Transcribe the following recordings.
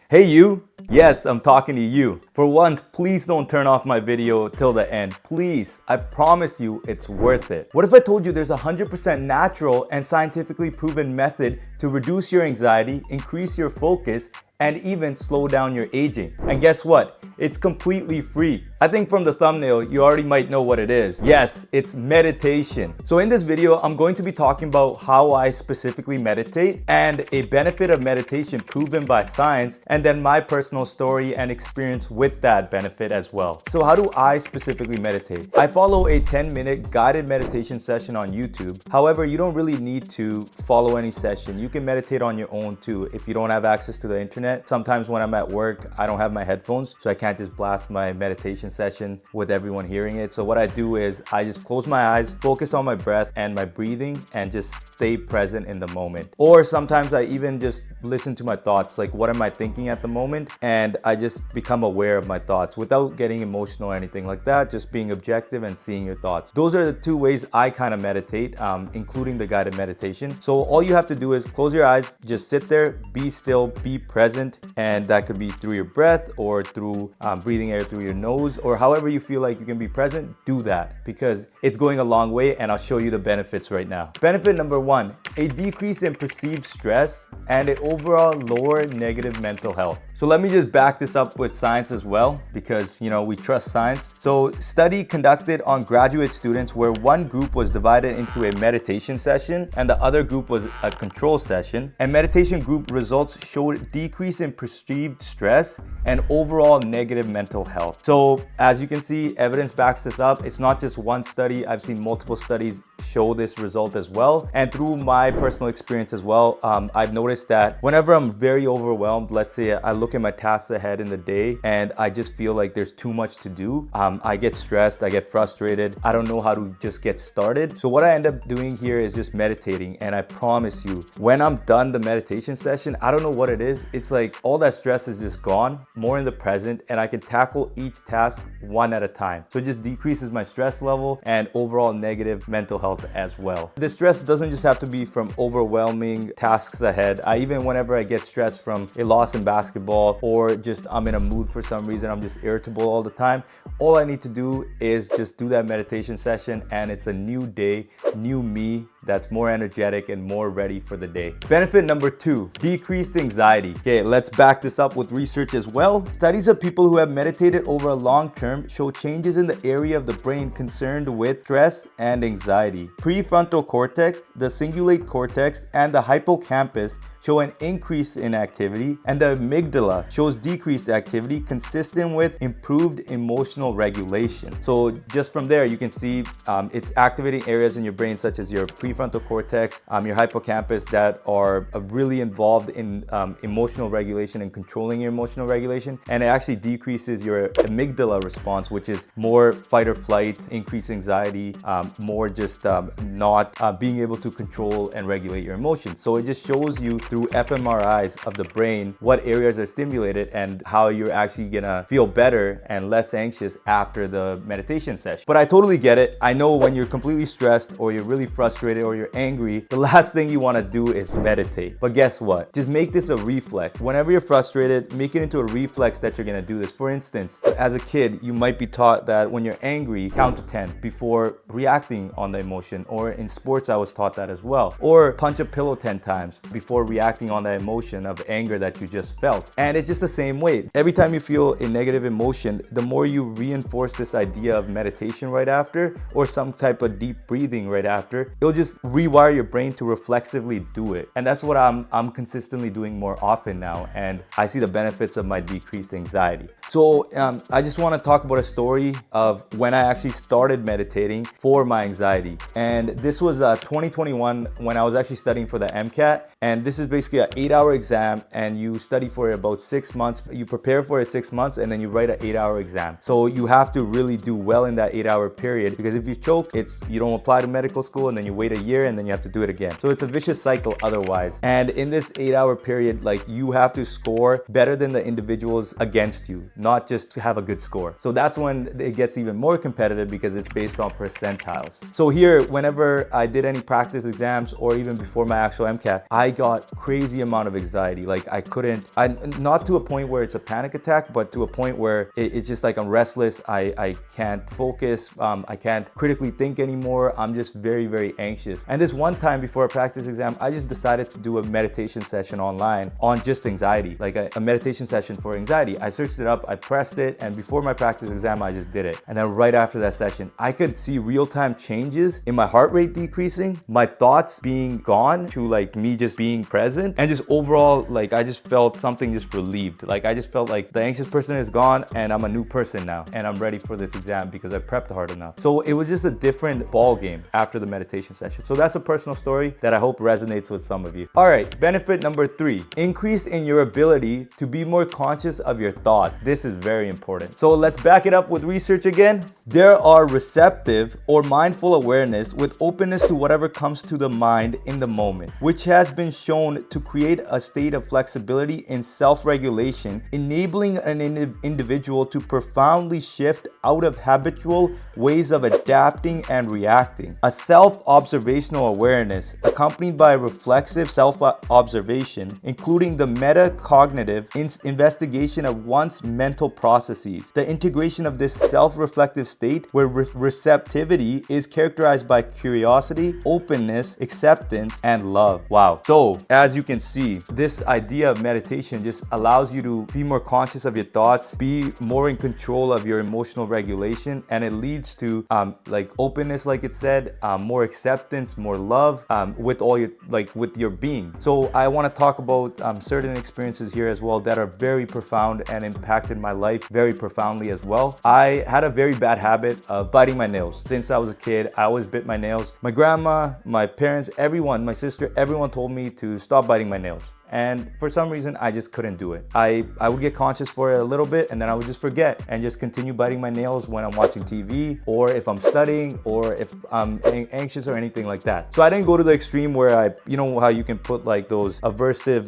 Hey you! Yes, I'm talking to you. For once, please don't turn off my video till the end. Please, I promise you it's worth it. What if I told you there's a 100% natural and scientifically proven method to reduce your anxiety, increase your focus, and even slow down your aging? And guess what? It's completely free. I think from the thumbnail, you already might know what it is. Yes, it's meditation. So in this video, I'm going to be talking about how I specifically meditate and a benefit of meditation proven by science, and then my personal story and experience with that benefit as well. So how do I specifically meditate? I follow a 10-minute guided meditation session on YouTube. However, you don't really need to follow any session. You can meditate on your own too if you don't have access to the internet. Sometimes when I'm at work, I don't have my headphones, so I can't just blast my meditation session with everyone hearing it. So what I do is I just close my eyes, focus on my breath and my breathing, and just stay present in the moment. Or sometimes I even just listen to my thoughts, like what am I thinking at the moment, and I just become aware of my thoughts without getting emotional or anything like that, just being objective and seeing your thoughts. Those are the two ways I kind of meditate, including the guided meditation. So all you have to do is close your eyes, just sit there, be still, be present, and that could be through your breath or through breathing air through your nose, or however you feel like you can be present. Do that because it's going a long way, and I'll show you the benefits right now. Benefit number one, a decrease in perceived stress and an overall lower negative mental health. So let me just back this up with science as well, because we trust science. So study conducted on graduate students where one group was divided into a meditation session and the other group was a control session, and meditation group results showed decrease in perceived stress and overall negative mental health. So as you can see, evidence backs this up. It's not just one study. I've seen multiple studies show this result as well. And through my personal experience as well, I've noticed that whenever I'm very overwhelmed, let's say I look at my tasks ahead in the day and I just feel like there's too much to do, I get stressed, I get frustrated, I don't know how to just get started. So what I end up doing here is just meditating, and I promise you, when I'm done the meditation session, I don't know what it is, it's like all that stress is just gone, more in the present, and I can tackle each task one at a time. So it just decreases my stress level and overall negative mental health as well. The stress doesn't just have to be from overwhelming tasks ahead. Whenever I get stressed from a loss in basketball, or just I'm in a mood for some reason, I'm just irritable all the time, all I need to do is just do that meditation session, and it's a new day, new me that's more energetic and more ready for the day. Benefit number two, decreased anxiety. Okay, let's back this up with research as well. Studies of people who have meditated over a long term show changes in the area of the brain concerned with stress and anxiety. Prefrontal cortex, the cingulate cortex, and the hippocampus show an increase in activity, and the amygdala shows decreased activity consistent with improved emotional regulation. So just from there, you can see it's activating areas in your brain such as your prefrontal cortex, your hippocampus, that are really involved in emotional regulation and controlling your emotional regulation. And it actually decreases your amygdala response, which is more fight or flight, increased anxiety, more just not being able to control and regulate your emotions. So it just shows you through fMRIs of the brain what areas are stimulated and how you're actually gonna feel better and less anxious after the meditation session. But I totally get it. I know when you're completely stressed or you're really frustrated or you're angry, the last thing you want to do is meditate. But guess what? Just make this a reflex. Whenever you're frustrated, make it into a reflex that you're gonna do this. For instance, as a kid, you might be taught that when you're angry, count to 10 before reacting on the emotion. Or in sports, I was taught that as well. Or punch a pillow 10 times before reacting on that emotion of anger that you just felt. And it's just the same way. Every time you feel a negative emotion, the more you reinforce this idea of meditation right after, or some type of deep breathing right after, it'll just rewire your brain to reflexively do it. And that's what I'm consistently doing more often now, and I see the benefits of my decreased anxiety. So I just want to talk about a story of when I actually started meditating for my anxiety. And this was 2021 when I was actually studying for the MCAT, and this is basically an 8-hour exam, and you study for about 6 months. You prepare for it 6 months, and then you write an 8-hour exam. So you have to really do well in that 8-hour period, because if you choke, you don't apply to medical school, and then you wait a year and then you have to do it again. So it's a vicious cycle otherwise. And in this 8-hour period, like you have to score better than the individuals against you, not just to have a good score. So that's when it gets even more competitive because it's based on percentiles. So here, whenever I did any practice exams or even before my actual MCAT, I got crazy amount of anxiety. Like not to a point where it's a panic attack, but to a point where it's just like I'm restless. I can't focus. I can't critically think anymore. I'm just very, very anxious. And this one time before a practice exam, I just decided to do a meditation session online on just anxiety, like a meditation session for anxiety. I searched it up, I pressed it, and before my practice exam, I just did it. And then right after that session, I could see real-time changes in my heart rate decreasing, my thoughts being gone to like me just being present, and just overall, like I just felt something just relieved. Like I just felt like the anxious person is gone and I'm a new person now and I'm ready for this exam because I prepped hard enough. So it was just a different ball game after the meditation session. So that's a personal story that I hope resonates with some of you. All right, benefit number 3, increase in your ability to be more conscious of your thought. This is very important. So let's back it up with research again. There are receptive or mindful awareness with openness to whatever comes to the mind in the moment, which has been shown to create a state of flexibility and self-regulation, enabling an individual to profoundly shift out of habitual ways of adapting and reacting. A self-observational awareness accompanied by reflexive self-observation, including the metacognitive investigation of one's mental processes. The integration of this self-reflective state where receptivity is characterized by curiosity, openness, acceptance, and love. Wow. So as you can see, this idea of meditation just allows you to be more conscious of your thoughts, be more in control of your emotional regulation, and it leads to like openness, like it said, more acceptance, more love with all your with your being. So I want to talk about certain experiences here as well that are very profound and impacted my life very profoundly as well. I had a very bad habit of biting my nails. Since I was a kid, I always bit my nails. My grandma, my parents, everyone, my sister, everyone told me to stop biting my nails. And for some reason, I just couldn't do it. I would get conscious for it a little bit and then I would just forget and just continue biting my nails when I'm watching TV or if I'm studying or if I'm anxious or anything like that. So I didn't go to the extreme where you know how you can put like those aversive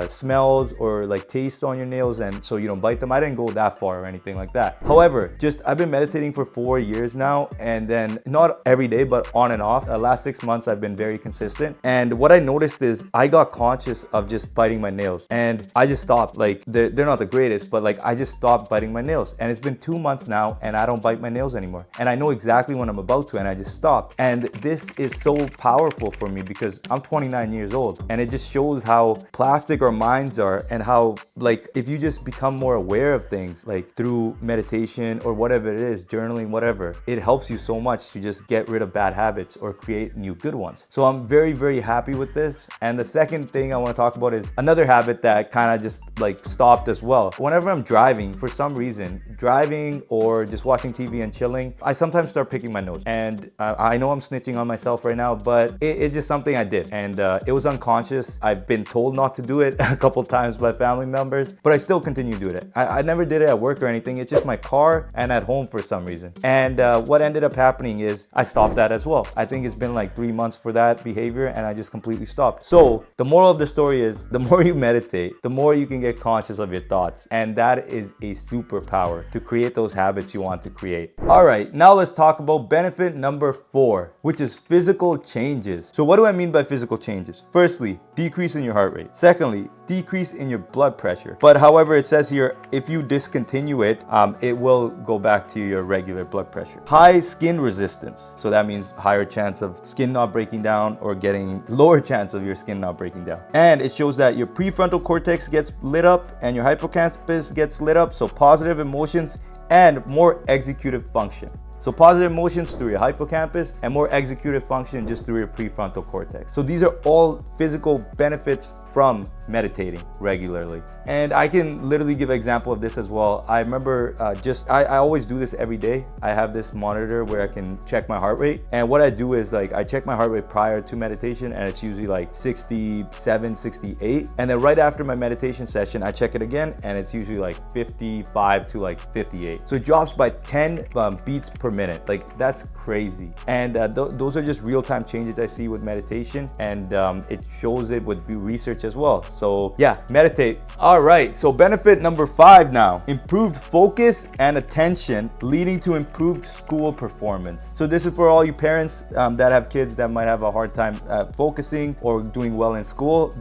smells or like tastes on your nails and so you don't bite them. I didn't go that far or anything like that. However, I've been meditating for 4 years now, and then not every day, but on and off. The last 6 months, I've been very consistent. And what I noticed is I got conscious of just biting my nails and I just stopped. Like they're not the greatest, but like I just stopped biting my nails, and it's been 2 months now and I don't bite my nails anymore, and I know exactly when I'm about to and I just stop. And this is so powerful for me because I'm 29 years old, and it just shows how plastic our minds are and how like if you just become more aware of things like through meditation or whatever it is, journaling, whatever, it helps you so much to just get rid of bad habits or create new good ones. So I'm very, very happy with this. And the second thing I want to talk about is another habit that kind of just like stopped as well. Whenever I'm driving, for some reason, driving or just watching TV and chilling, I sometimes start picking my nose. And I know I'm snitching on myself right now, but it's just something I did. And it was unconscious. I've been told not to do it a couple times by family members, but I still continue doing it. I never did it at work or anything. It's just my car and at home for some reason. And what ended up happening is I stopped that as well. I think it's been like 3 months for that behavior and I just completely stopped. So the moral of the story is the more you meditate, the more you can get conscious of your thoughts. And that is a superpower to create those habits you want to create. All right, now let's talk about benefit number 4, which is physical changes. So what do I mean by physical changes? Firstly, decrease in your heart rate. Secondly, decrease in your blood pressure. But however, it says here, if you discontinue it, it will go back to your regular blood pressure. High skin resistance. So that means higher chance of skin not breaking down or getting lower chance of your skin not breaking down. And it shows that your prefrontal cortex gets lit up and your hippocampus gets lit up. So positive emotions and more executive function. So positive emotions through your hippocampus and more executive function just through your prefrontal cortex. So these are all physical benefits from meditating regularly. And I can literally give an example of this as well. I remember I always do this every day. I have this monitor where I can check my heart rate. And what I do is like, I check my heart rate prior to meditation and it's usually like 67, 68. And then right after my meditation session, I check it again and it's usually like 55 to like 58. So it drops by 10 beats per minute. Like that's crazy. And those are just real-time changes I see with meditation, and it shows it with research as well. So yeah, meditate. All right, so benefit number 5 now, improved focus and attention leading to improved school performance. So this is for all you parents that have kids that might have a hard time focusing or doing well in school.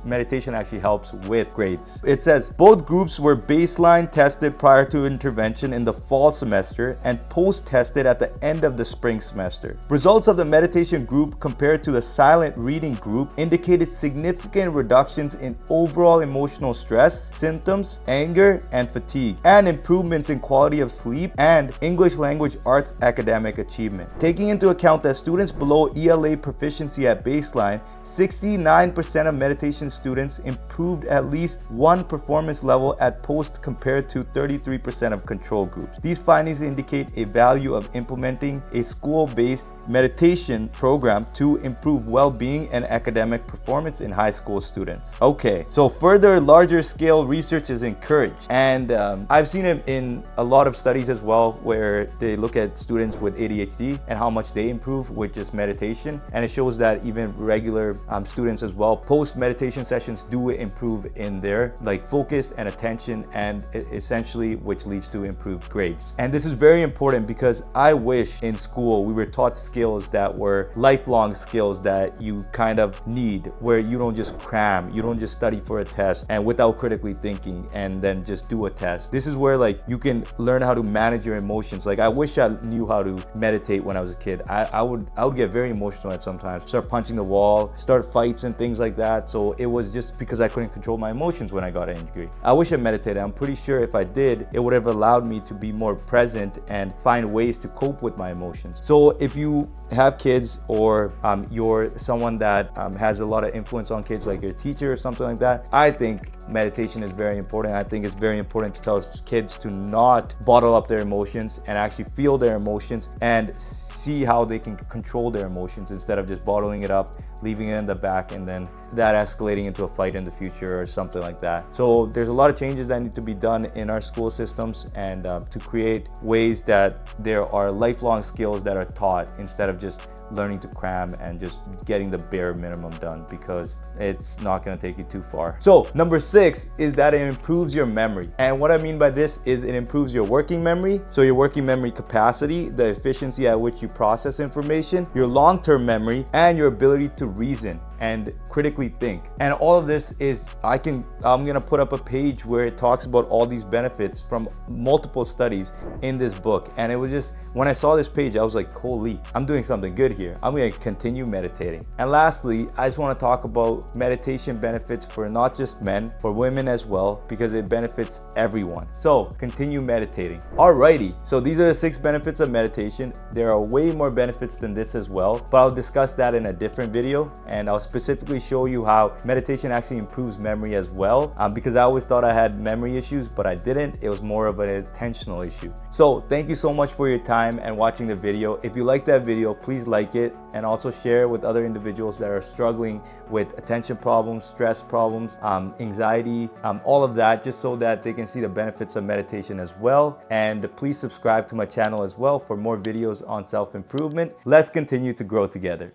Meditation actually helps with grades. It says both groups were baseline tested prior to intervention in the fall semester and post-tested at the end of the spring semester. Results of the meditation group compared to the silent reading group indicated significant reductions in overall emotional stress, symptoms, anger, and fatigue, and improvements in quality of sleep and English language arts academic achievement. Taking into account that students below ELA proficiency at baseline, 69% of meditation students improved at least one performance level at post compared to 33% of control groups. These findings indicate a value of implementing a school-based meditation program to improve well-being and academic performance in high school students. Okay, so further larger scale research is encouraged, and I've seen it in a lot of studies as well where they look at students with ADHD and how much they improve with just meditation, and it shows that even regular students as well, post meditation sessions do improve in their like focus and attention, and essentially which leads to improved grades. And this is very important because I wish in school we were taught skills that were lifelong skills that you kind of need, where you don't just cram, you don't just study for a test and without critically thinking and then just do a test. This is where like you can learn how to manage your emotions. Like I wish I knew how to meditate when I was a kid. I would get very emotional at sometimes, start punching the wall, start fights and things like that. So it was just because I couldn't control my emotions when I got angry. I wish I meditated. I'm pretty sure if I did, it would have allowed me to be more present and find ways to cope with my emotions. So if you have kids or you're someone that has a lot of influence on kids, like your teacher or something like that, I think meditation is very important. I think it's very important to tell kids to not bottle up their emotions and actually feel their emotions and see how they can control their emotions instead of just bottling it up, leaving it in the back, and then that escalating into a fight in the future or something like that. So there's a lot of changes that need to be done in our school systems, and to create ways that there are lifelong skills that are taught instead of just learning to cram and just getting the bare minimum done, because it's not going to take you too far. So number 6 is that it improves your memory. And what I mean by this is it improves your working memory. So your working memory capacity, the efficiency at which you process information, your long-term memory, and your ability to reason and critically think. And all of this is, I'm gonna put up a page where it talks about all these benefits from multiple studies in this book. And it was just, when I saw this page, I was like, holy, I'm doing something good here. I'm gonna continue meditating. And lastly, I just wanna talk about meditation benefits for not just men, for women as well, because it benefits everyone. So continue meditating. Alrighty, so these are the 6 benefits of meditation. There are way more benefits than this as well, but I'll discuss that in a different video, and I'll specifically show you how meditation actually improves memory as well, because I always thought I had memory issues, but I didn't. It was more of an intentional issue. So thank you so much for your time and watching the video. If you like that video, please like it, and also share with other individuals that are struggling with attention problems, stress problems, anxiety, all of that, just so that they can see the benefits of meditation as well. And please subscribe to my channel as well for more videos on self-improvement. Let's continue to grow together.